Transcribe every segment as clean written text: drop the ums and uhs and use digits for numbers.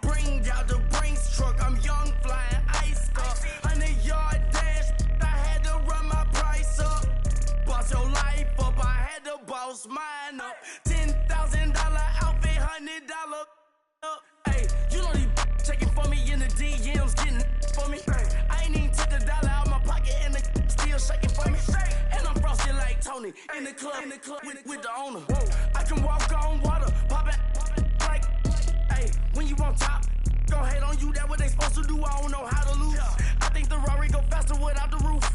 Bring out the Brinks truck, I'm young, flying ice up. 100-yard dash, I had to run my price up. Boss your life up, I had to boss mine up. $10,000 outfit, $100 up. Hey, you know these checking for me in the DMs, getting for me. I ain't even took the dollar out my pocket and the still shaking for me. And I'm frosted like Tony in the club with the owner. I can walk on water, pop it like, hey, when you on top, gon' hate on you, that what they supposed to do, I don't know how to lose. I think the Rari go faster without the roof.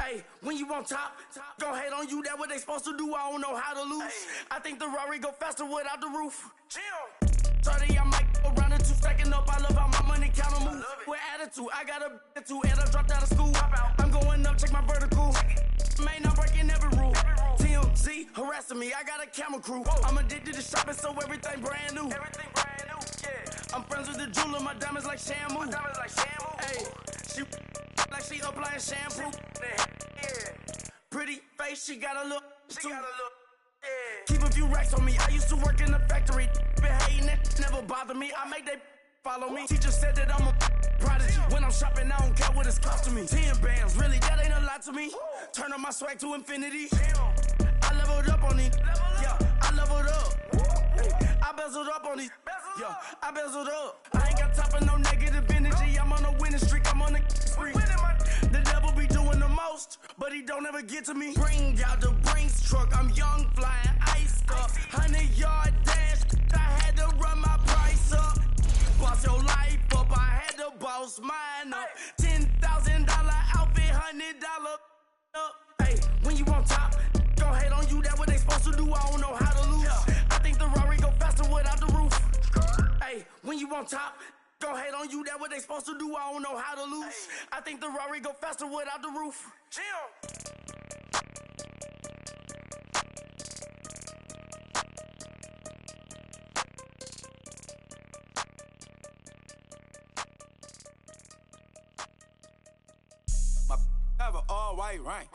Hey, when you on top, gon' hate on you, that what they supposed to do, I don't know how to lose. I think the Rari go faster without the roof. 30, I might go around the two, stacking up, I love how my money counter move. With attitude, I got a attitude, and I dropped out of school. I'm going up, check my vertical. Man, I'm breaking every rule. TMZ harassing me, I got a camera crew. I'm addicted to shopping, so everything brand new. I'm friends with the jeweler, my diamonds like Shamu. Hey, she like she applying shampoo. Pretty face, she got a look. Keep a few racks on me. I used to work in the factory. Been hating it, never bother me. I make they follow me. Teacher said that I'm a prodigy. When I'm shopping, I don't care what it's costing me. 10 bands, really, that ain't a lot to me. Turn on my swag to infinity. I leveled up on these. Yeah, I leveled up. I bezeled up on these. Yeah, I bezeled up. I ain't got time for no negative energy. I'm on a winning streak. I'm on a spree. The devil be doing the most, but he don't ever get to me. Bring out the Brinks truck. I'm young, flying ice up. 100-yard dash. I had to run my price up. Boss your life up. I had to boss mine up. $10,000 outfit, $100 up. Hey, when you on top, gon' hate on you. That what they supposed to do. I don't know how to lose. I think the Rari go faster without the roof. Hey, when you on top, gon' hate on you. That what they supposed to do. I don't know how to lose. I think the Rari go faster without the roof. Have an all-white rank.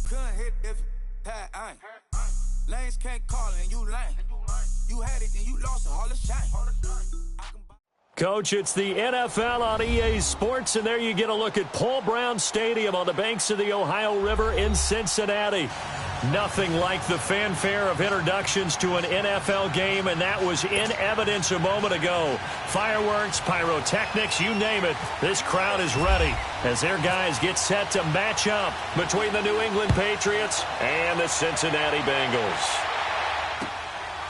Couldn't hit if it had ain't. Lanes can't call it and you lame. You had it and you lost it, all the shame. Coach, it's the NFL on EA Sports, and there you get a look at Paul Brown Stadium on the banks of the Ohio River in Cincinnati. Nothing like the fanfare of introductions to an NFL game, and that was in evidence a moment ago. Fireworks, pyrotechnics, you name it. This crowd is ready as their guys get set to match up between the New England Patriots and the Cincinnati Bengals.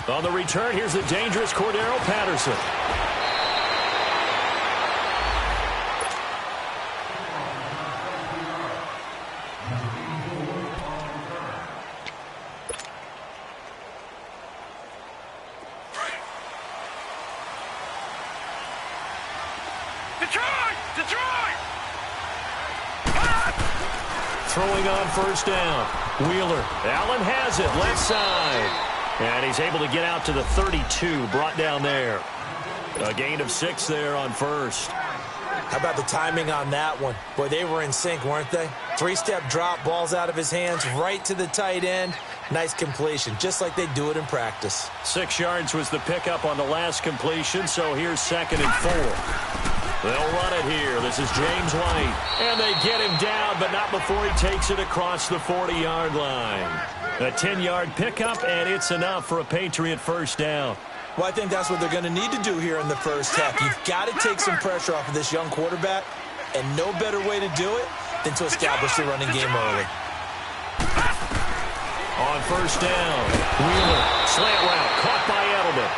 On the return, here's the dangerous Cordero Patterson. Throwing on first down. Wheeler. Allen has it. Left side. And he's able to get out to the 32. Brought down there. A gain of 6 there on first. How about the timing on that one? Boy, they were in sync, weren't they? 3-step drop, balls out of his hands, right to the tight end. Nice completion, just like they do it in practice. 6 yards was the pickup on the last completion, so here's 2nd and 4. They'll run it here. This is James White. And they get him down, but not before he takes it across the 40-yard line. A 10-yard pickup, and it's enough for a Patriot first down. Well, I think that's what they're going to need to do here in the first half. You've got to take some pressure off of this young quarterback, and no better way to do it than to establish the running game early. On first down, Wheeler, slant route, caught by Edelman.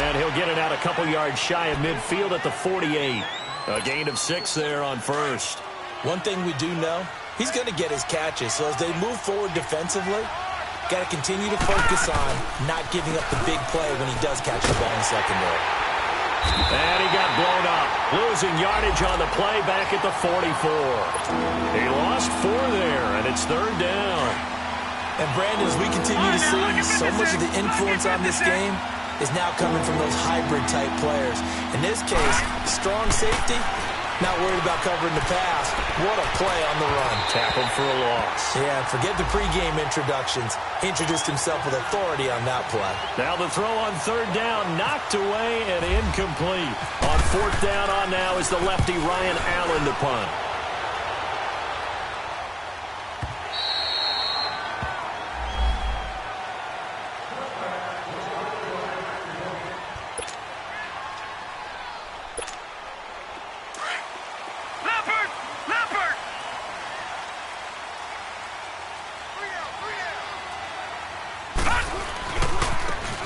And he'll get it out a couple yards shy of midfield at the 48. A gain of 6 there on first. One thing we do know, he's going to get his catches. So as they move forward defensively, got to continue to focus on not giving up the big play when he does catch the ball in the secondary. And he got blown up. Losing yardage on the play back at the 44. He lost 4 there, and it's 3rd down. And Brandon, as we continue to see, so much of the influence on this game is now coming from those hybrid-type players. In this case, strong safety Not worried about covering the pass. What a play on the run. Tackle for a loss. Yeah, forget the pregame introductions. He introduced himself with authority on that play. Now the throw on third down, knocked away and incomplete. On fourth down on now is the lefty Ryan Allen to punt.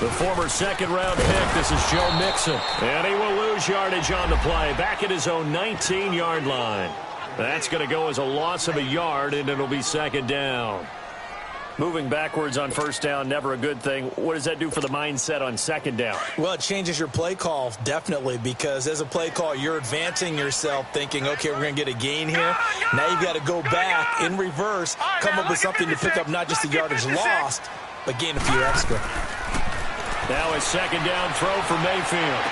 The former second-round pick, this is Joe Mixon. And he will lose yardage on the play, back at his own 19-yard line. That's going to go as a loss of a yard, and it'll be second down. Moving backwards on first down, never a good thing. What does that do for the mindset on second down? Well, it changes your play call, definitely, because as a play call, you're advancing yourself thinking, okay, we're going to get a gain here. Now you've got to go back in reverse, come up with something to pick up not just the yardage lost, but gain a few extra. Now a second down throw for Mayfield.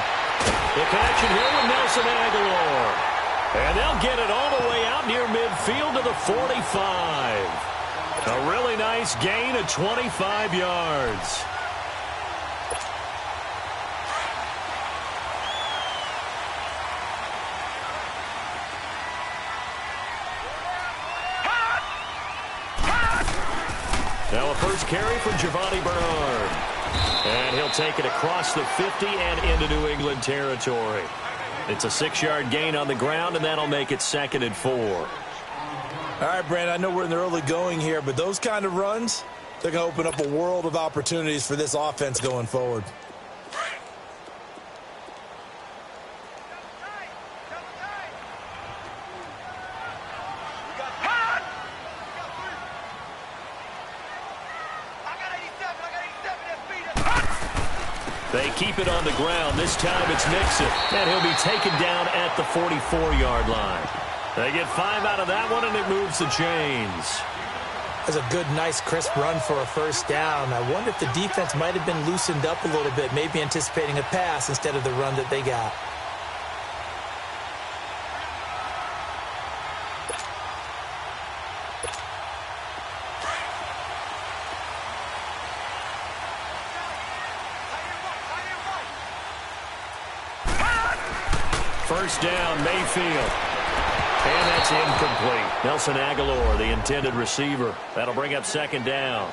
The connection here with Nelson Aguilar. And they'll get it all the way out near midfield to the 45. A really nice gain of 25 yards. Now a first carry from Giovanni Bernard. And he'll take it across the 50 and into New England territory. It's a 6-yard gain on the ground, and that'll make it 2nd and 4. All right, Brandon, I know we're in the early going here, but those kind of runs, they're going to open up a world of opportunities for this offense going forward. They keep it on the ground. This time it's Mixon. And he'll be taken down at the 44-yard line. They get 5 out of that one, and it moves the chains. That's a good, nice, crisp run for a first down. I wonder if the defense might have been loosened up a little bit, maybe anticipating a pass instead of the run that they got. First down, Mayfield. And that's incomplete. Nelson Aguilar, the intended receiver. That'll bring up second down.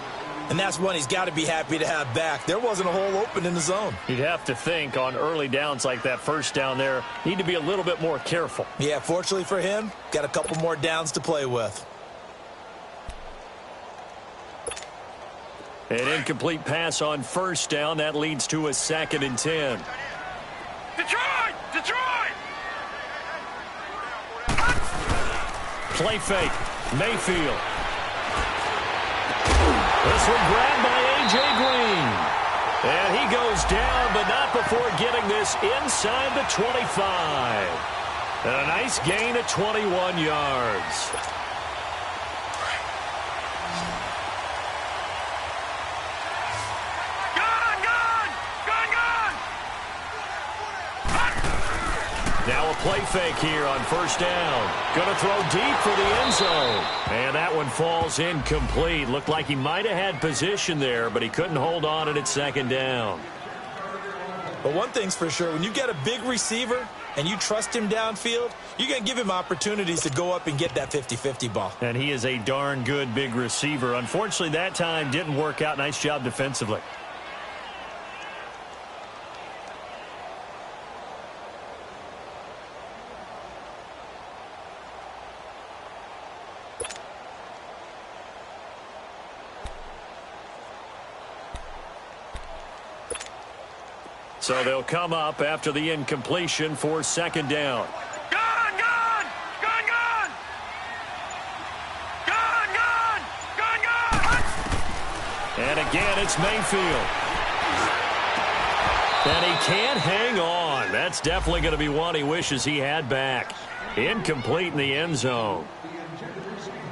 And that's one he's got to be happy to have back. There wasn't a hole open in the zone. You'd have to think on early downs like that first down there, need to be a little bit more careful. Yeah, fortunately for him, got a couple more downs to play with. An incomplete pass on first down. That leads to a 2nd and 10. Detroit! Detroit! Play fake. Mayfield. This one grabbed by A.J. Green. And he goes down, but not before getting this inside the 25. And a nice gain of 21 yards. Now a play fake here on first down. Going to throw deep for the end zone. And that one falls incomplete. Looked like he might have had position there, but he couldn't hold on it at second down. But one thing's for sure, when you get a big receiver and you trust him downfield, you're going to give him opportunities to go up and get that 50-50 ball. And he is a darn good big receiver. Unfortunately, that time didn't work out. Nice job defensively. So they'll come up after the incompletion for second down. Gone! Gone! Gone! Gone! Gone! Gone! Gone! Gone! And again, it's Mayfield. And he can't hang on. That's definitely going to be one he wishes he had back. Incomplete in the end zone.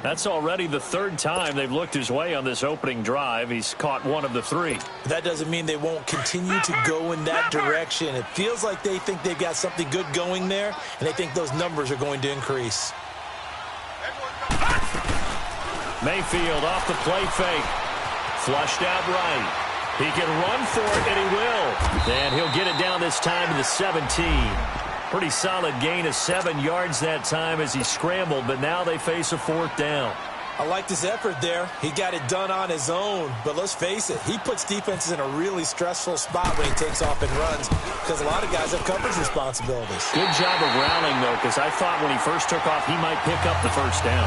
That's already the third time they've looked his way on this opening drive. He's caught one of the three. That doesn't mean they won't continue to go in that direction. It feels like they think they've got something good going there, and they think those numbers are going to increase. Mayfield off the play fake. Flushed out right. He can run for it, and he will. And he'll get it down this time to the 17. Pretty solid gain of 7 yards that time as he scrambled, but now they face a fourth down. I liked his effort there. He got it done on his own. But let's face it, he puts defenses in a really stressful spot when he takes off and runs because a lot of guys have coverage responsibilities. Good job of rallying, though, because I thought when he first took off, he might pick up the first down.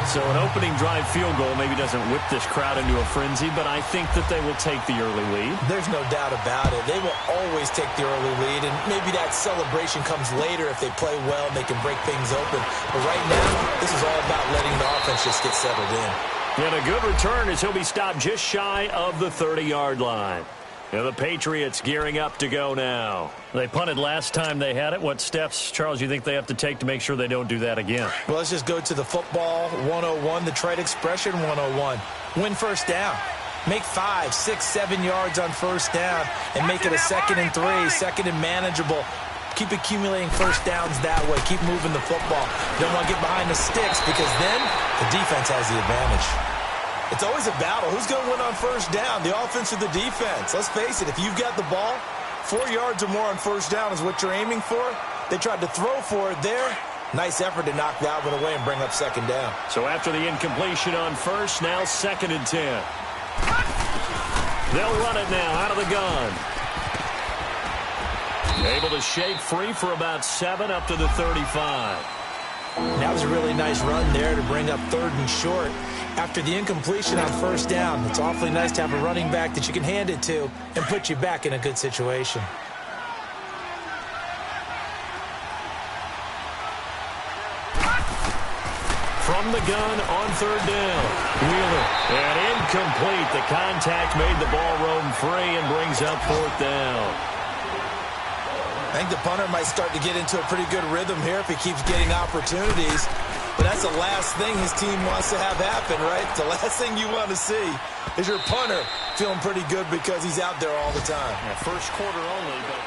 So an opening drive field goal maybe doesn't whip this crowd into a frenzy, but I think that they will take the early lead. There's no doubt about it. They will always take the early lead, and maybe that celebration comes later if they play well and they can break things open. But right now, this is all about letting the offense just get settled in. And a good return as he'll be stopped just shy of the 30-yard line. And the Patriots gearing up to go now. They punted last time they had it. What steps, Charles, you think they have to take to make sure they don't do that again? Well, let's just go to the football 101, the trade expression 101. Win first down. Make 5, 6, 7 yards on first down and make it a 2nd and 3, 2nd and manageable. Keep accumulating first downs that way. Keep moving the football. Don't want to get behind the sticks because then the defense has the advantage. It's always a battle. Who's going to win on first down, the offense or the defense? Let's face it, if you've got the ball, 4 yards or more on first down is what you're aiming for. They tried to throw for it there. Nice effort to knock that one away and bring up 2nd down. So after the incompletion on first, now 2nd and 10. They'll run it now out of the gun. Able to shake free for about 7 up to the 35. That was a really nice run there to bring up 3rd and short. After the incompletion on first down, it's awfully nice to have a running back that you can hand it to and put you back in a good situation. From the gun on 3rd down. Wheeler. And incomplete. The contact made the ball roam free and brings up 4th down. I think the punter might start to get into a pretty good rhythm here if he keeps getting opportunities. But that's the last thing his team wants to have happen, right? The last thing you want to see is your punter feeling pretty good because he's out there all the time. Yeah, first quarter only, but...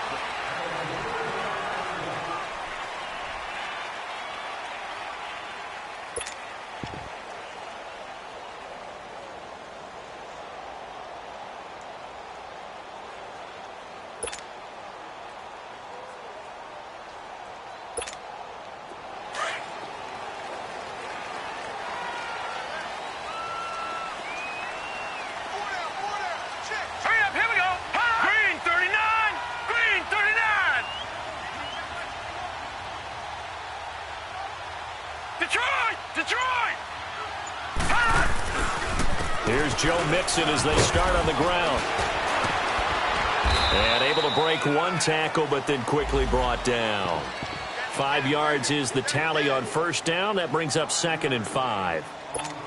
Here's Joe Mixon as they start on the ground. And able to break one tackle, but then quickly brought down. 5 yards is the tally on first down. That brings up 2nd and 5.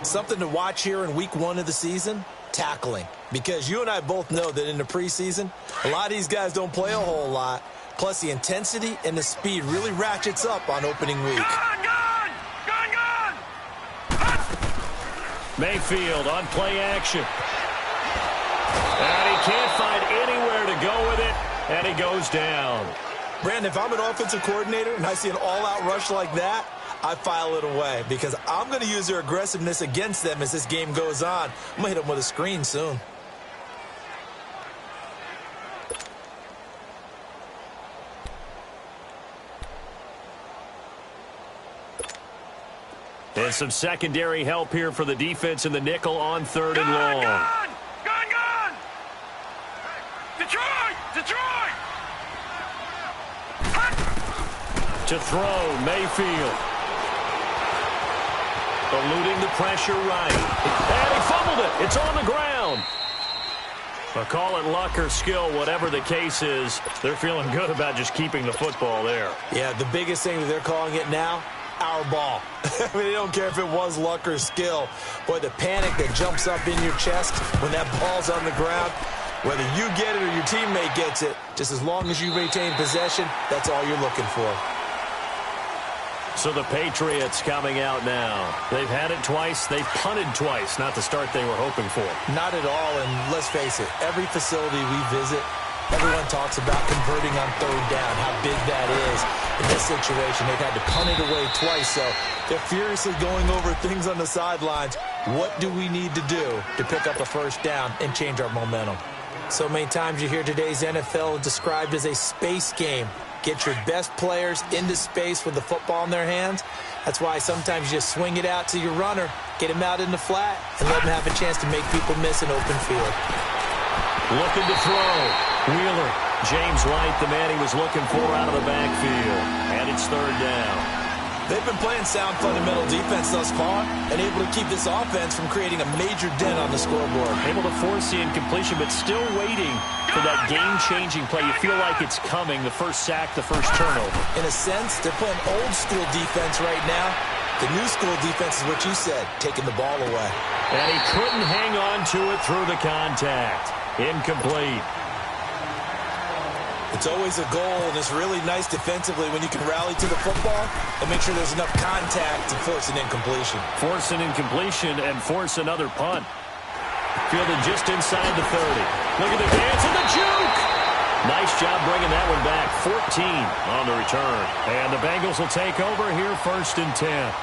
Something to watch here in week 1 of the season, tackling. Because you and I both know that in the preseason, a lot of these guys don't play a whole lot. Plus, the intensity and the speed really ratchets up on opening week. Mayfield on play action. And he can't find anywhere to go with it, and he goes down. Brandon, if I'm an offensive coordinator and I see an all-out rush like that, I file it away because I'm going to use their aggressiveness against them as this game goes on. I'm going to hit them with a screen soon. And some secondary help here for the defense in the nickel on 3rd and long. Gun! Detroit! To throw, Mayfield. Eluding the pressure right. And he fumbled it. It's on the ground. But call it luck or skill, whatever the case is, they're feeling good about just keeping the football there. Yeah, the biggest thing that they're calling it now, our ball. I mean, they don't care if it was luck or skill. Boy, the panic that jumps up in your chest when that ball's on the ground, whether you get it or your teammate gets it, just as long as you retain possession, that's all you're looking for. So the Patriots coming out now. They've had it twice. They've punted twice. Not the start they were hoping for. Not at all, and let's face it, every facility we visit, everyone talks about converting on third down, how big that is. In this situation, they've had to punt it away twice, so they're furiously going over things on the sidelines. What do we need to do to pick up a first down and change our momentum? So many times you hear today's NFL described as a space game. Get your best players into space with the football in their hands. That's why sometimes you just swing it out to your runner, get him out in the flat, and let him have a chance to make people miss an open field. Looking to throw. Wheeler. James White, the man he was looking for out of the backfield. And it's third down. They've been playing sound fundamental defense thus far and able to keep this offense from creating a major dent on the scoreboard. Able to force the incompletion, but still waiting for that game-changing play. You feel like it's coming, the first sack, the first turnover. In a sense, they're playing old-school defense right now. The new-school defense is what you said, taking the ball away. And he couldn't hang on to it through the contact. Incomplete. It's always a goal, and it's really nice defensively when you can rally to the football and make sure there's enough contact to force an incompletion. Force an incompletion and force another punt. Fielded just inside the 30. Look at the dance and the juke! Nice job bringing that one back. 14 on the return. And the Bengals will take over here, 1st and 10.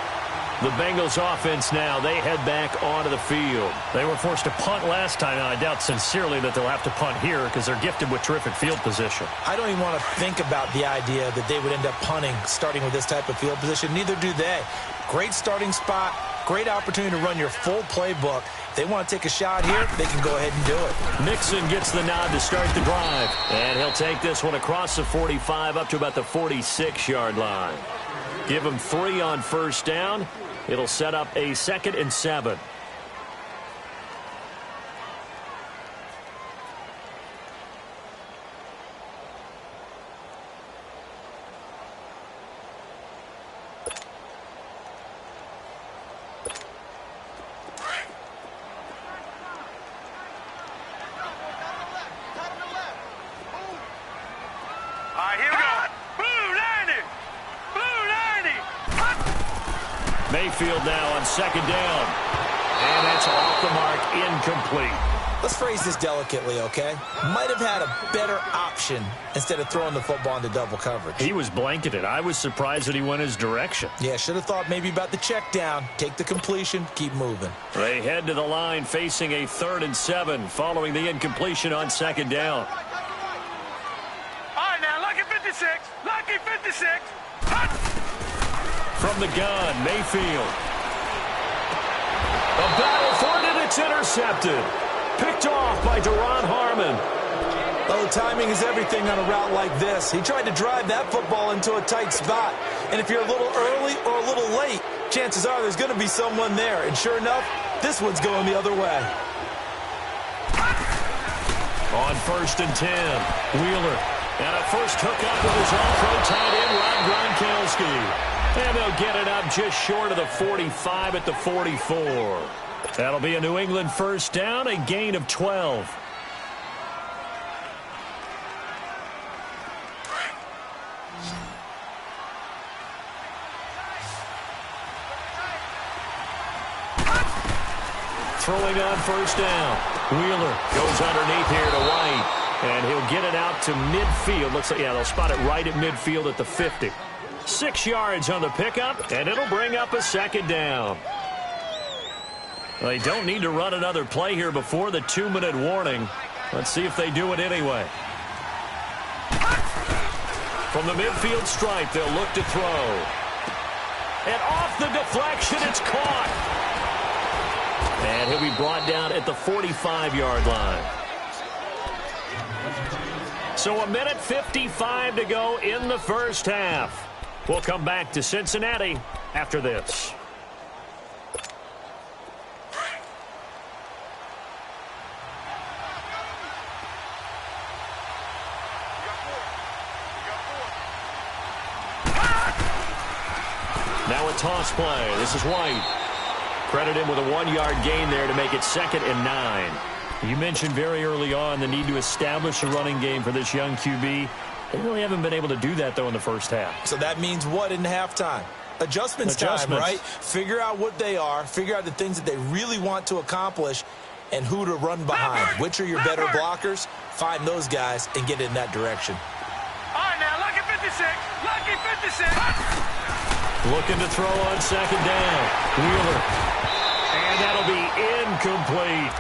The Bengals offense now, they head back onto the field. They were forced to punt last time, and I doubt sincerely that they'll have to punt here because they're gifted with terrific field position. I don't even want to think about the idea that they would end up punting starting with this type of field position. Neither do they. Great starting spot, great opportunity to run your full playbook. If they want to take a shot here, they can go ahead and do it. Mixon gets the nod to start the drive, and he'll take this one across the 45 up to about the 46-yard line. Give him 3 on first down. It'll set up a 2nd and 7. Mayfield now on 2nd down. And that's off the mark, incomplete. Let's phrase this delicately, okay? Might have had a better option instead of throwing the football into double coverage. He was blanketed. I was surprised that he went his direction. Yeah, should have thought maybe about the check down, take the completion, keep moving. They head to the line facing a 3rd and 7 following the incompletion on 2nd down. All right, now, lucky 56. Lucky 56. From the gun, Mayfield. A battle for it, and it's intercepted. Picked off by Deron Harmon. Oh, timing is everything on a route like this. He tried to drive that football into a tight spot. And if you're a little early or a little late, chances are there's going to be someone there. And sure enough, this one's going the other way. On 1st and 10, Wheeler. And a first hookup with his all-pro tight end, Rob Gronkowski. And they'll get it up just short of the 45 at the 44. That'll be a New England first down, a gain of 12. Throwing on first down. Wheeler goes underneath here to White. And he'll get it out to midfield. Looks like, yeah, they'll spot it right at midfield at the 50. 6 yards on the pickup, and it'll bring up a 2nd down. Well, they don't need to run another play here before the 2-minute warning. Let's see if they do it anyway. From the midfield stripe, they'll look to throw. And off the deflection, it's caught. And he'll be brought down at the 45-yard line. So 1:55 to go in the first half. We'll come back to Cincinnati after this. Now a toss play. This is White. Credit him with a 1-yard gain there to make it 2nd and 9. You mentioned very early on the need to establish a running game for this young QB. They really haven't been able to do that, though, in the first half. So that means what in halftime? Adjustments time, right? Figure out what they are, figure out the things that they really want to accomplish, and who to run behind. Which are your better blockers? Find those guys and get in that direction. All right, now, lucky 56. Lucky 56. Looking to throw on second down. Wheeler. And that'll be incomplete.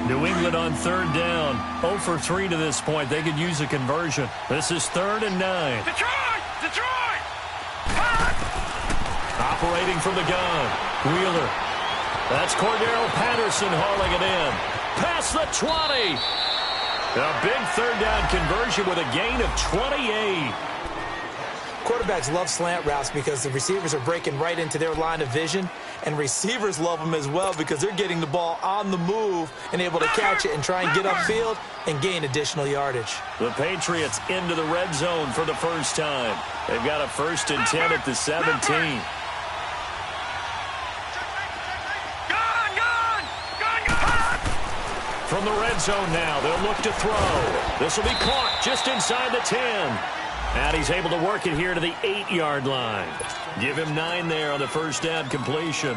New England on third down. 0 for 3 to this point. They could use a conversion. This is 3rd and 9. Detroit! Detroit! Operating from the gun. Wheeler. That's Cordero Patterson hauling it in. Past the 20. A big third down conversion with a gain of 28. Quarterbacks love slant routes because the receivers are breaking right into their line of vision, and receivers love them as well because they're getting the ball on the move and able to catch it and try and get upfield and gain additional yardage. The Patriots into the red zone for the first time. They've got a 1st and 10 at the 17. From the red zone now, they'll look to throw. This will be caught just inside the 10. And he's able to work it here to the 8-yard line. Give him 9 there on the first down completion.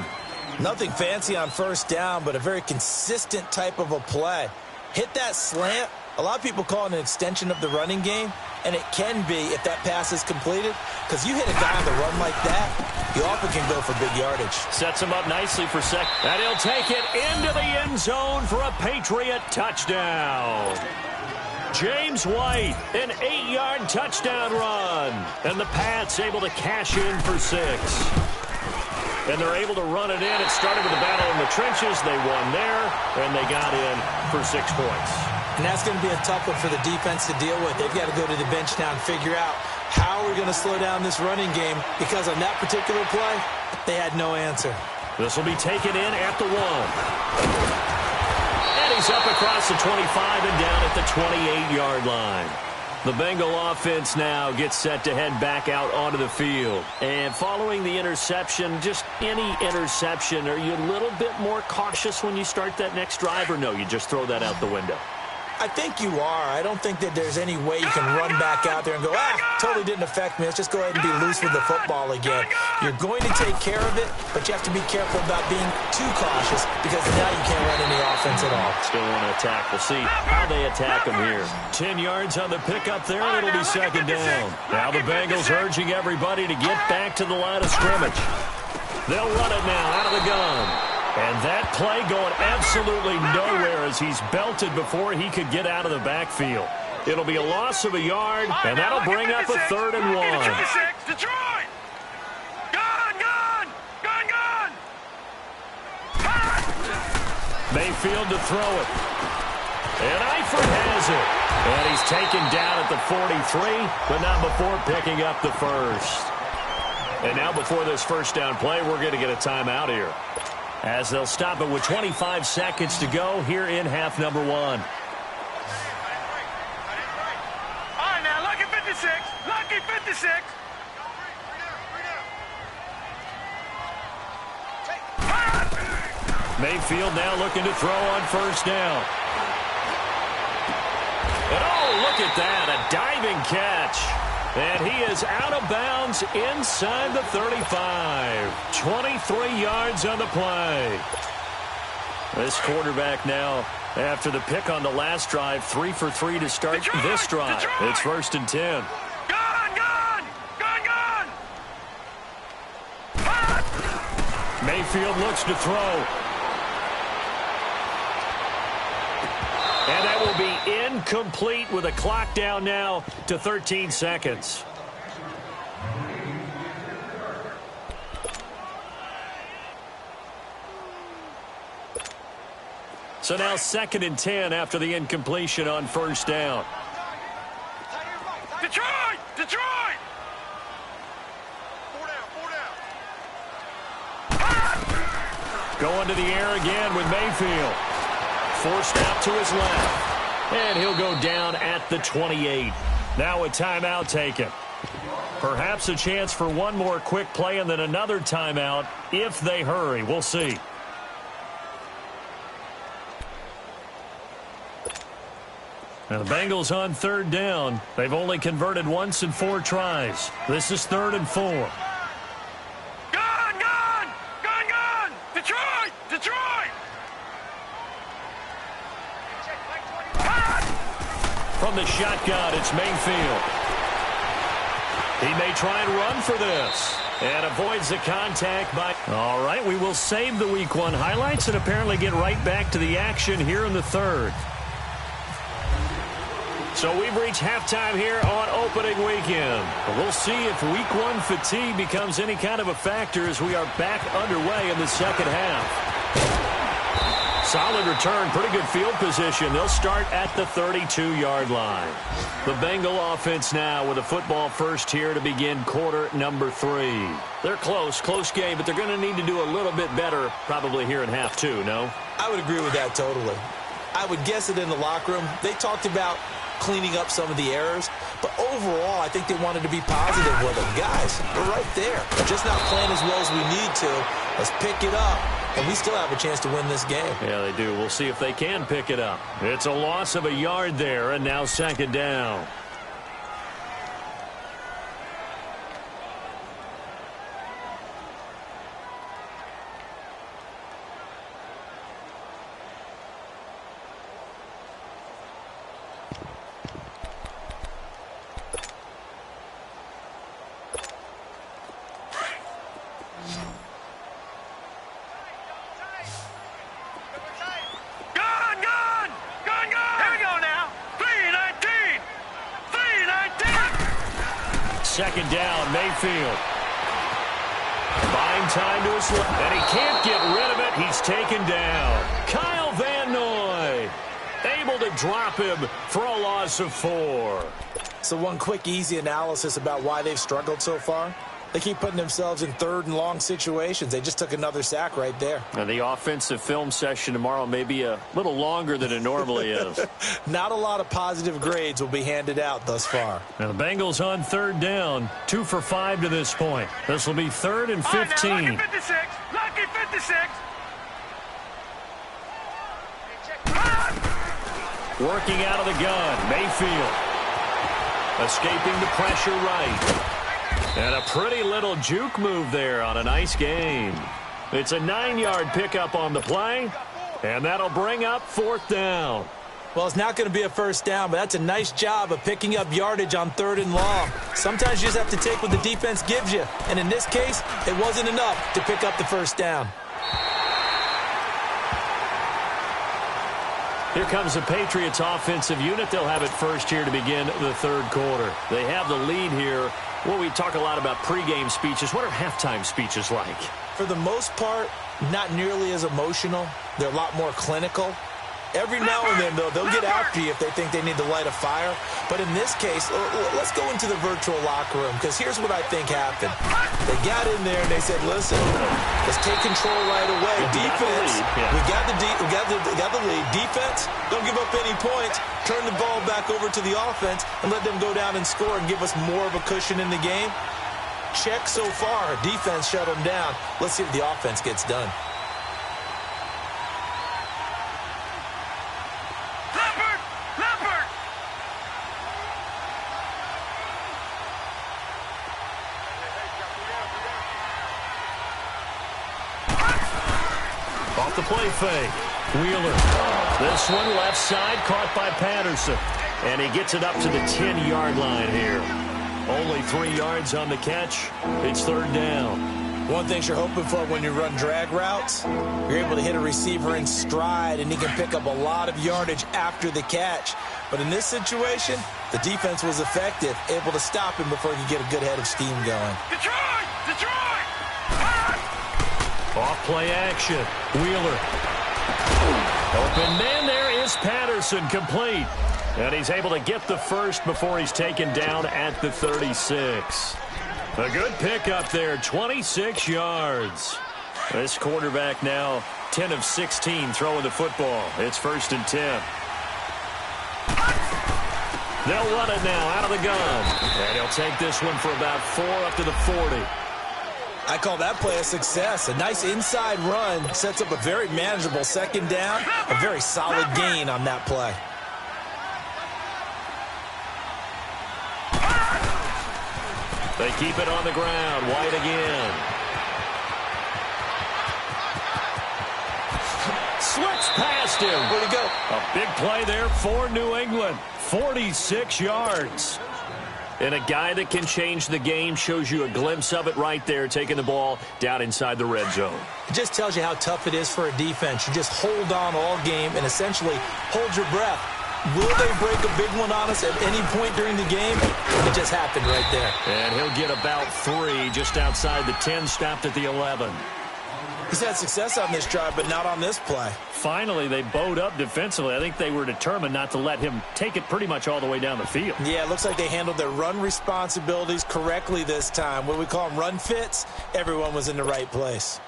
Nothing fancy on first down, but a very consistent type of a play. Hit that slant. A lot of people call it an extension of the running game, and it can be if that pass is completed, because you hit a guy on the run like that, you often can go for big yardage. Sets him up nicely for second. And he'll take it into the end zone for a Patriot touchdown. James White, an 8-yard touchdown run. And the Pats able to cash in for 6. And they're able to run it in. It started with a battle in the trenches. They won there, and they got in for 6 points. And that's going to be a tough one for the defense to deal with. They've got to go to the bench now and figure out how are we going to slow down this running game, because on that particular play, they had no answer. This will be taken in at the 1. And he's up across the 25 and down at the 28-yard line. The Bengal offense now gets set to head back out onto the field. And following the interception, just any interception, are you a little bit more cautious when you start that next drive, or no, you just throw that out the window? I think you are. I don't think that there's any way you can run back out there and go, totally didn't affect me. Let's just go ahead and be loose with the football again. You're going to take care of it, but you have to be careful about being too cautious, because now you can't run any offense at all. Still want to attack. We'll see how they attack them here. 10 yards on the pickup there, and it'll be second down. Now the Bengals urging everybody to get back to the line of scrimmage. They'll run it now out of the gun. And that play going absolutely nowhere as he's belted before he could get out of the backfield. It'll be a loss of a yard, and that'll bring up a 3rd and 1. Detroit! Gun! Mayfield to throw it. And Eifert has it. And he's taken down at the 43, but not before picking up the first. And now before this first down play, we're going to get a timeout here, as they'll stop it with 25 seconds to go here in half number 1. All right, now, lucky 56. Lucky 56. Mayfield now looking to throw on first down. And oh, look at that, a diving catch. And he is out of bounds inside the 35. 23 yards on the play. This quarterback now, after the pick on the last drive, 3 for 3 to start this drive. It's 1st and 10. Mayfield looks to throw. And that will be incomplete with a clock down now to 13 seconds. So now 2nd and 10 after the incompletion on first down. Detroit! Detroit! Going to the air again with Mayfield. Forced out to his left. And he'll go down at the 28. Now a timeout taken. Perhaps a chance for one more quick play and then another timeout if they hurry. We'll see. And the Bengals on third down. They've only converted once in 4 tries. This is 3rd and 4. Gone! Gone! Gone! Gone! Detroit! Detroit! From the shotgun, it's Mayfield. He may try and run for this. And avoids the contact by... All right, we will save the Week 1 highlights and apparently get right back to the action here in the 3rd. So we've reached halftime here on opening weekend. We'll see if Week 1 fatigue becomes any kind of a factor as we are back underway in the second half. Solid return, pretty good field position. They'll start at the 32-yard line. The Bengal offense now with a football first here to begin quarter number 3. They're close game, but they're going to need to do a little bit better probably here in half 2, no? I would agree with that totally. I would guess it in the locker room. They talked about cleaning up some of the errors, but overall, I think they wanted to be positive with them. Guys, we're right there. We're just not playing as well as we need to. Let's pick it up, and we still have a chance to win this game. Yeah, they do. We'll see if they can pick it up. It's a loss of a yard there, and now 2nd down. Second down, Mayfield. Buying time to his left, and he can't get rid of it. He's taken down. Kyle Van Noy able to drop him for a loss of 4. So one quick, easy analysis about why they've struggled so far. They keep putting themselves in 3rd and long situations. They just took another sack right there. And the offensive film session tomorrow may be a little longer than it normally is. Not a lot of positive grades will be handed out thus far. Now the Bengals on 3rd down, 2 for 5 to this point. This will be 3rd and 15. Right, now, lucky 56. Lucky 56. Working out of the gun, Mayfield. Escaping the pressure right. And a pretty little juke move there on a nice gain. It's a 9-yard pickup on the play, and that'll bring up 4th down. Well, it's not going to be a first down, but that's a nice job of picking up yardage on 3rd and long. Sometimes you just have to take what the defense gives you, and in this case, it wasn't enough to pick up the first down. Here comes the Patriots offensive unit. They'll have it first here to begin the 3rd quarter. They have the lead here. Well, we talk a lot about pregame speeches. What are halftime speeches like? For the most part, not nearly as emotional. They're a lot more clinical. Every now and then, though, they'll get after you if they think they need to light a fire. But in this case, let's go into the virtual locker room, because here's what I think happened. They got in there and they said, listen, let's take control right away. Defense, we got the lead. Defense, don't give up any points. Turn the ball back over to the offense and let them go down and score and give us more of a cushion in the game. Check so far. Defense shut them down. Let's see if the offense gets done. Off the play fake. Wheeler. This one left side caught by Patterson. And he gets it up to the 10-yard line here. Only 3 yards on the catch. It's 3rd down. One thing you're hoping for when you run drag routes, you're able to hit a receiver in stride, and he can pick up a lot of yardage after the catch. But in this situation, the defense was effective, able to stop him before he could get a good head of steam going. Detroit! Detroit! Off play action. Wheeler. Open man there is Patterson, complete. And he's able to get the first before he's taken down at the 36. A good pickup there, 26 yards. This quarterback now 10 of 16 throwing the football. It's 1st and 10. They'll run it now out of the gun. And he'll take this one for about 4 up to the 40. I call that play a success. A nice inside run sets up a very manageable 2nd down. A very solid gain on that play. They keep it on the ground. White again. Slips past him. Where'd he go? A big play there for New England. 46 yards. And a guy that can change the game, shows you a glimpse of it right there, taking the ball down inside the red zone. It just tells you how tough it is for a defense. You just hold on all game and essentially hold your breath. Will they break a big one on us at any point during the game? It just happened right there. And he'll get about 3 just outside the 10, stopped at the 11. He's had success on this drive, but not on this play. Finally, they bowed up defensively. I think they were determined not to let him take it pretty much all the way down the field. Yeah, it looks like they handled their run responsibilities correctly this time. What we call them run fits, everyone was in the right place.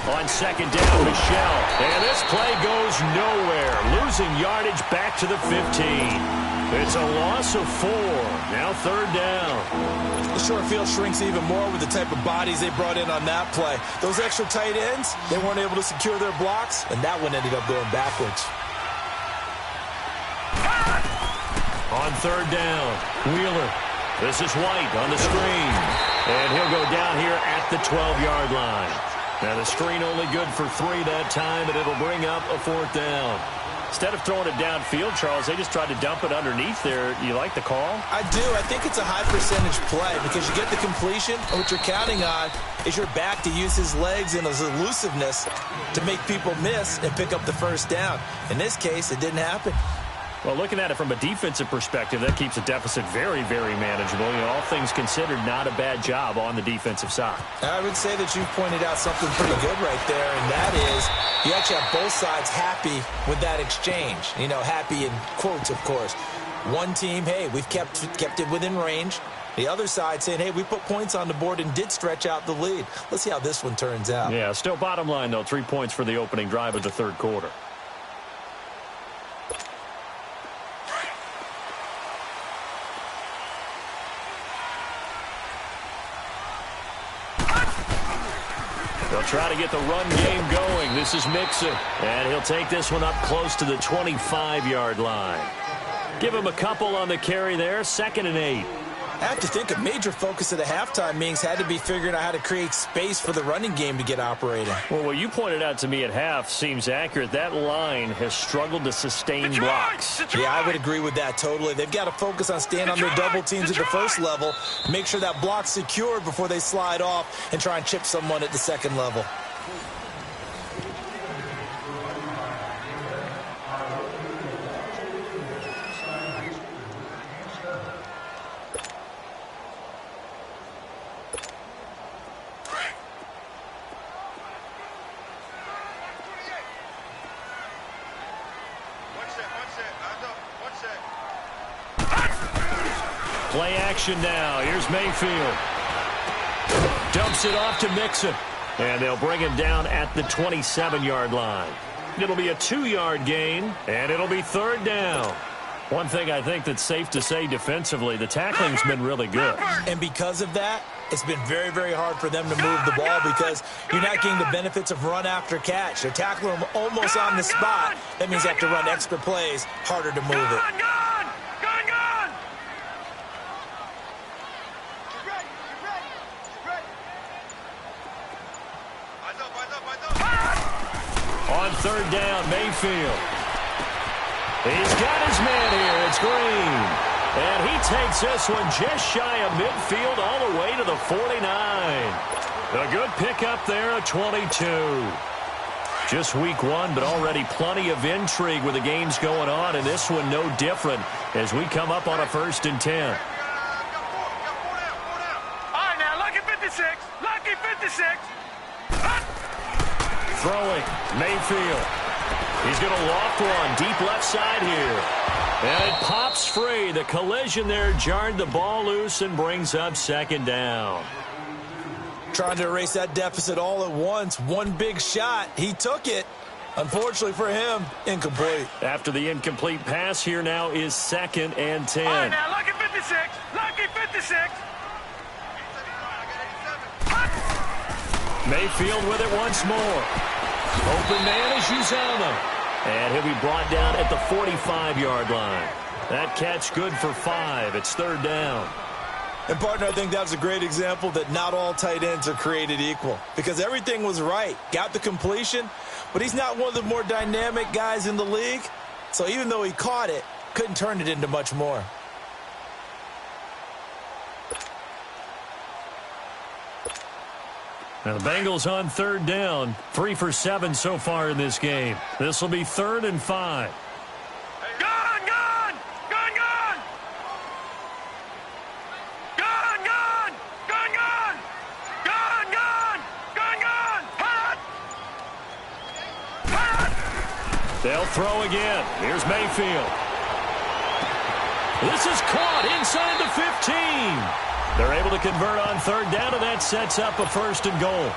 On second down, Michelle. And this play goes nowhere. Losing yardage back to the 15. It's a loss of 4. Now third down. The short field shrinks even more with the type of bodies they brought in on that play. Those extra tight ends, they weren't able to secure their blocks, and that one ended up going backwards. On third down, Wheeler. This is White on the screen. And he'll go down here at the 12-yard line. Now the screen only good for 3 that time, and it'll bring up a 4th down. Instead of throwing it downfield, Charles, they just tried to dump it underneath there. You like the call? I do. I think it's a high percentage play because you get the completion, and what you're counting on is your back to use his legs and his elusiveness to make people miss and pick up the first down. In this case, it didn't happen. Well, looking at it from a defensive perspective, that keeps the deficit very, very manageable. You know, all things considered, not a bad job on the defensive side. I would say that you've pointed out something pretty good right there, and that is you actually have both sides happy with that exchange. You know, happy in quotes, of course. One team, hey, we've kept it within range. The other side saying, hey, we put points on the board and did stretch out the lead. Let's see how this one turns out. Yeah, still bottom line, though, 3 points for the opening drive of the third quarter. They'll try to get the run game going. This is Mixon. And he'll take this one up close to the 25-yard line. Give him a couple on the carry there. 2nd and 8. I have to think a major focus at the halftime meetings had to be figuring out how to create space for the running game to get operating. Well, what you pointed out to me at half seems accurate. That line has struggled to sustain blocks. Yeah, I would agree with that totally. They've got to focus on staying on their double teams at the first level, make sure that block's secured before they slide off and try and chip someone at the second level. Play action now. Here's Mayfield. Dumps it off to Mixon. And they'll bring him down at the 27-yard line. It'll be a 2-yard gain, and it'll be third down. One thing I think that's safe to say defensively, the tackling's been really good. And because of that, it's been very, very hard for them to move the ball because you're not getting the benefits of run after catch. They're tackling them almost on the spot. That means they have to run extra plays, harder to move it. On third down, Mayfield. He's got his man here. It's Green. And he takes this one just shy of midfield all the way to the 49. A good pickup there at 22. Just week 1, but already plenty of intrigue with the games going on, and this one no different as we come up on a 1st and 10. All right, now, lucky 56. Lucky 56. Throwing, Mayfield. He's going to loft one deep left side here. And it pops free. The collision there jarred the ball loose and brings up 2nd down. Trying to erase that deficit all at once. One big shot. He took it. Unfortunately for him, incomplete. After the incomplete pass, here now is 2nd and 10. All right, now, lucky 56. Lucky 56. Mayfield with it once more. Open man is Uzama. And he'll be brought down at the 45-yard line. That catch good for 5. It's third down. And, partner, I think that was a great example that not all tight ends are created equal. Because everything was right. Got the completion, but he's not one of the more dynamic guys in the league. So even though he caught it, couldn't turn it into much more. Now the Bengals on third down. 3 for 7 so far in this game. This will be 3rd and 5. Gone! Gone! Gone! Gone! Gone! Gone! Gone! Gone! Gone! Gone! Gone! Gone! Hot! Hot! They'll throw again. Here's Mayfield. This is caught inside the 15. They're able to convert on third down, and that sets up a 1st and goal.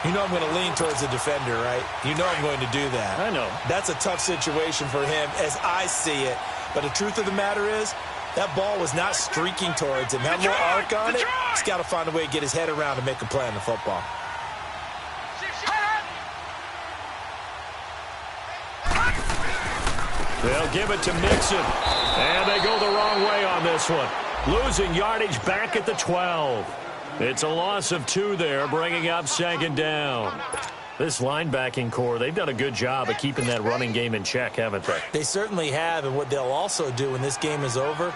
You know I'm going to lean towards the defender, right? You know I'm going to do that. I know. That's a tough situation for him as I see it. But the truth of the matter is, that ball was not streaking towards him. That little arc on it, he's got to find a way to get his head around and make a play on the football. They'll give it to Mixon. And they go the wrong way on this one. Losing yardage back at the 12. It's a loss of 2 there, bringing up 2nd down. This linebacking core, they've done a good job of keeping that running game in check, haven't they? They certainly have, and what they'll also do when this game is over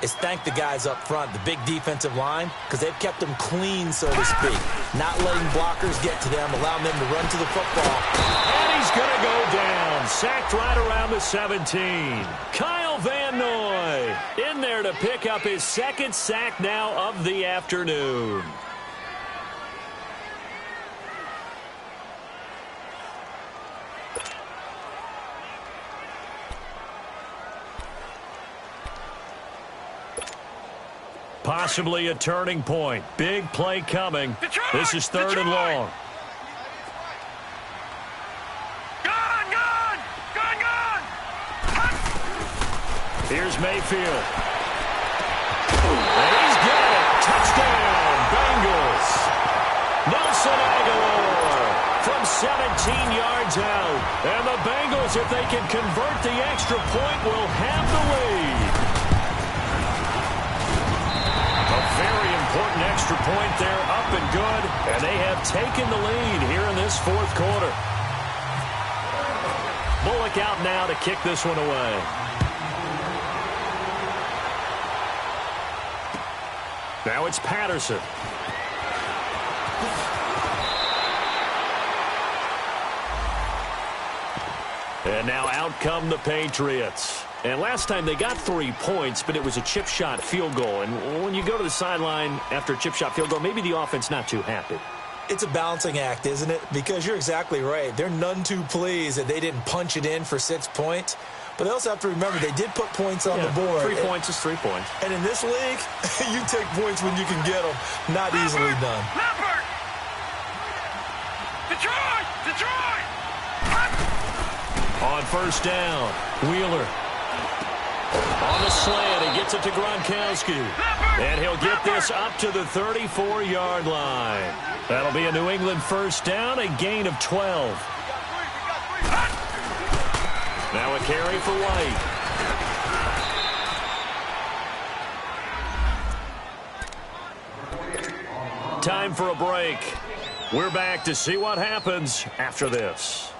is thank the guys up front, the big defensive line, because they've kept them clean, so to speak. Not letting blockers get to them, allowing them to run to the football. And he's going to go down. Sacked right around the 17. Kyle Van Noy in there to pick up his 2nd sack now of the afternoon. Possibly a turning point. Big play coming. Detroit! This is 3rd and long. Gone! Gone! Gone! Gone! Hot! Here's Mayfield. And he's got it. Touchdown, Bengals. Nelson Aguilar from 17 yards out. And the Bengals, if they can convert the extra point, will have the lead. A very important extra point there, up and good, and they have taken the lead here in this 4th quarter. Bullock out now to kick this one away. Now it's Patterson. And now out come the Patriots. And last time they got 3 points, but it was a chip shot field goal. And when you go to the sideline after a chip shot field goal, maybe the offense not too happy. It's a balancing act, isn't it? Because you're exactly right. They're none too pleased that they didn't punch it in for 6 points. But they also have to remember they did put points on the board. 3 points is 3 points. And in this league, you take points when you can get them. Not easily done. Leopard! Detroit! Detroit! On 1st down, Wheeler. On the slant, he gets it to Gronkowski. And he'll get this up to the 34-yard line. That'll be a New England 1st down, a gain of 12. Now a carry for White. Time for a break. We're back to see what happens after this.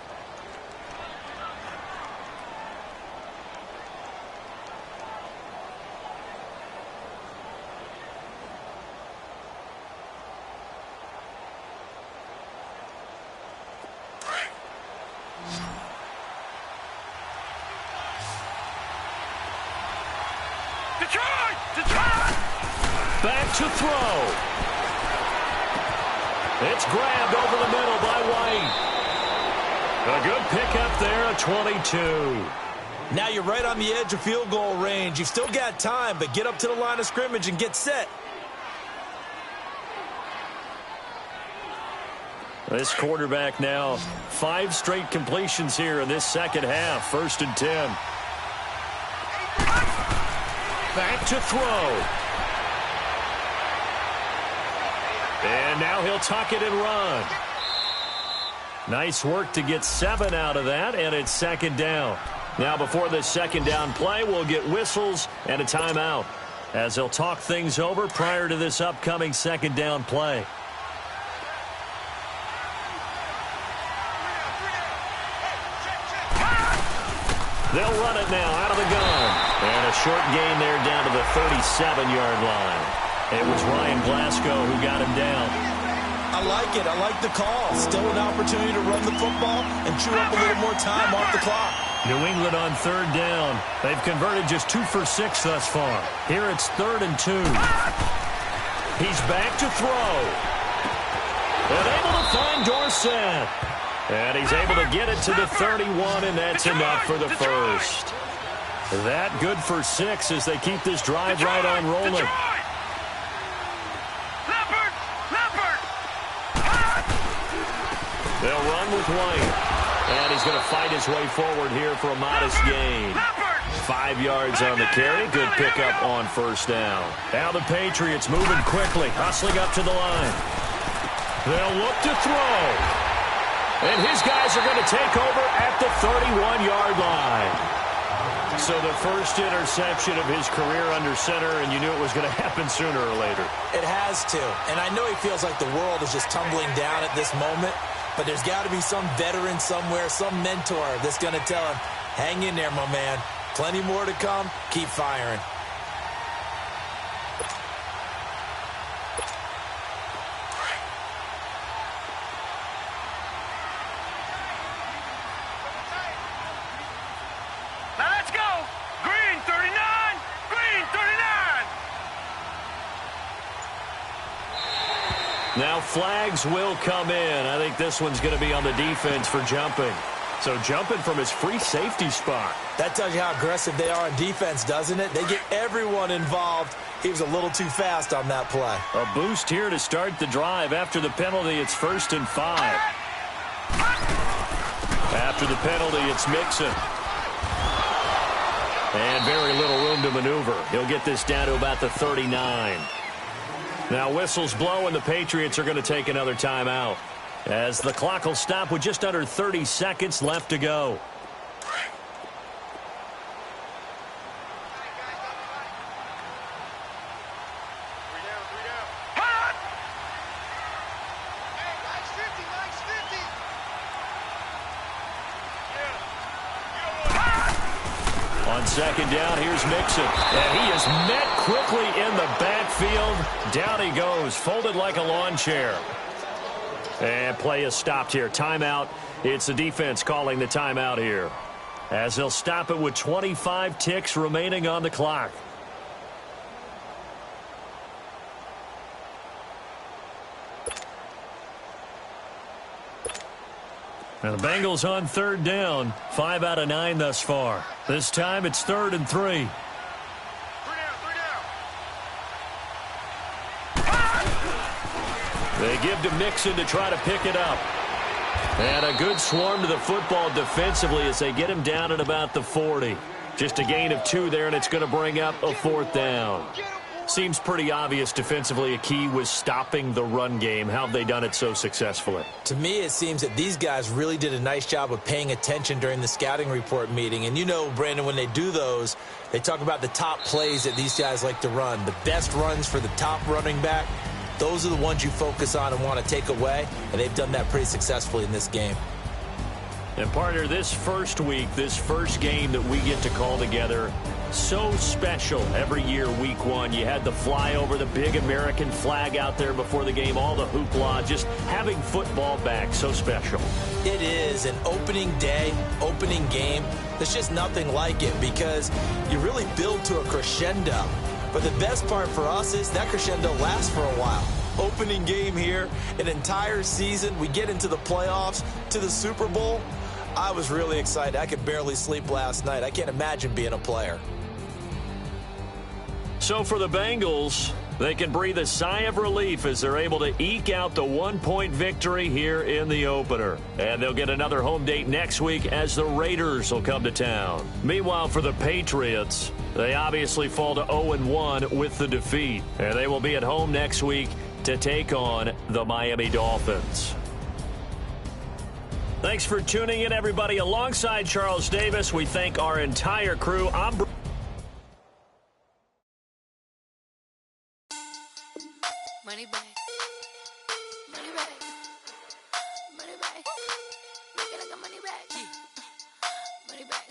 Detroit! Detroit! Back to throw. It's grabbed over the middle by White. A good pickup there, a 22. Now you're right on the edge of field goal range. You've still got time, but get up to the line of scrimmage and get set. This quarterback now, 5 straight completions here in this second half. 1st and 10. Back to throw. And now he'll tuck it and run. Nice work to get 7 out of that, and it's second down. Now before this second down play, we'll get whistles and a timeout as they'll talk things over prior to this upcoming second down play. They'll run it now out of the gun. And a short gain there down to the 37-yard line. It was Ryan Glasgow who got him down. I like it. I like the call. Still an opportunity to run the football and chew up a little more time off the clock. New England on third down. They've converted just 2 for 6 thus far. Here it's 3rd and 2. He's back to throw. And able to find Dorsett. And he's able to get it to the 31, and that's enough for the first. That good for 6 as they keep this drive right on rolling. They'll run with White. And he's going to fight his way forward here for a modest gain. 5 yards on the carry. Good pickup on first down. Now the Patriots moving quickly, hustling up to the line. They'll look to throw. And his guys are going to take over at the 31-yard line. So the first interception of his career under center, and you knew it was going to happen sooner or later. It has to. And I know he feels like the world is just tumbling down at this moment, but there's got to be some veteran somewhere, some mentor that's going to tell him, hang in there, my man. Plenty more to come. Keep firing. Now flags will come in. I think this one's going to be on the defense for jumping. So jumping from his free safety spot. That tells you how aggressive they are on defense, doesn't it? They get everyone involved. He was a little too fast on that play. A boost here to start the drive. After the penalty, it's 1st and 5. After the penalty, it's Mixon. And very little room to maneuver. He'll get this down to about the 39. Now whistles blow, and the Patriots are going to take another timeout as the clock will stop with just under 30 seconds left to go. On second down, here's Mixon. And he is met quickly in the backfield. Down he goes, folded like a lawn chair. And play is stopped here. Timeout. It's the defense calling the timeout here, as they'll stop it with 25 ticks remaining on the clock. Now the Bengals on third down. 5 out of 9 thus far. This time it's 3rd and 3. They give to Mixon to try to pick it up. And a good swarm to the football defensively as they get him down at about the 40. Just a gain of 2 there, and it's going to bring up a 4th down. Seems pretty obvious defensively a key was stopping the run game. How have they done it so successfully? To me, it seems that these guys really did a nice job of paying attention during the scouting report meeting. And you know, Brandon, when they do those, they talk about the top plays that these guys like to run. The best runs for the top running back, those are the ones you focus on and want to take away. And they've done that pretty successfully in this game. And partner, this first week, this first game that we get to call together, so special every year, week 1. You had the flyover, the big American flag out there before the game, all the hoopla, just having football back, so special. It is an opening day, opening game. There's just nothing like it because you really build to a crescendo. But the best part for us is that crescendo lasts for a while. Opening game here, an entire season. We get into the playoffs, to the Super Bowl. I was really excited. I could barely sleep last night. I can't imagine being a player. So for the Bengals, they can breathe a sigh of relief as they're able to eke out the 1-point victory here in the opener. And they'll get another home date next week as the Raiders will come to town. Meanwhile, for the Patriots, they obviously fall to 0-1 with the defeat. And they will be at home next week to take on the Miami Dolphins. Thanks for tuning in, everybody. Alongside Charles Davis, we thank our entire crew. I'm Money back. Money back. Money back. Make it like a money back. Money back.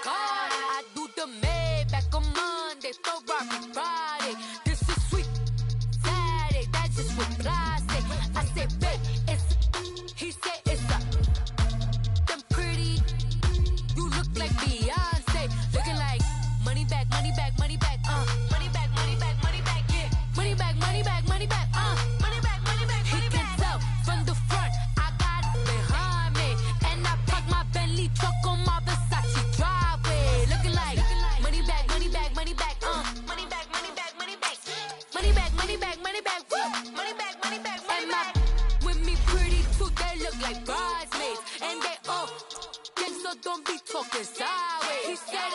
God, I do the Maybach on Monday, Ferrari Friday. This is sweet Saturday. That's just what I say. I say, babe, it's. He said it's a. Them pretty. You look like Beyonce. Looking like money back, money back, money back. Money back, money back, money back. Yeah. Money back, money back, money back. Money back, money back. He can tell from the front. I got it behind me, and I park my Bentley truck on my Versace driveway. Looking like money back, money back, money back. Money back, money back, money back. Money back, money back, money back. Woo. Money back, money back, money back. With me pretty too, they look like bridesmaids, and they all. Then so don't be talking sideways. He said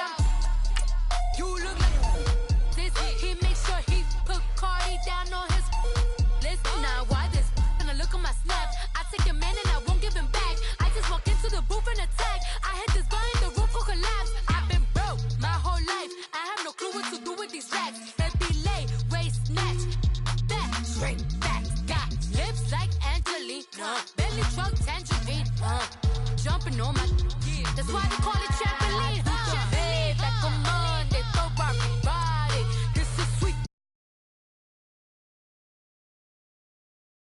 you look like this. He make sure he put Cardi down on his list. Now why this? And I look at my snap. I take a man and I won't give him back. I just walk into the booth and attack. I hit this guy in the roof will collapse. I've been broke my whole life. I have no clue what to do with these racks. Baby lay, waist snatch, back, straight back. Got lips like Angelina, belly truck tangerine. Jumping on my, that's why they call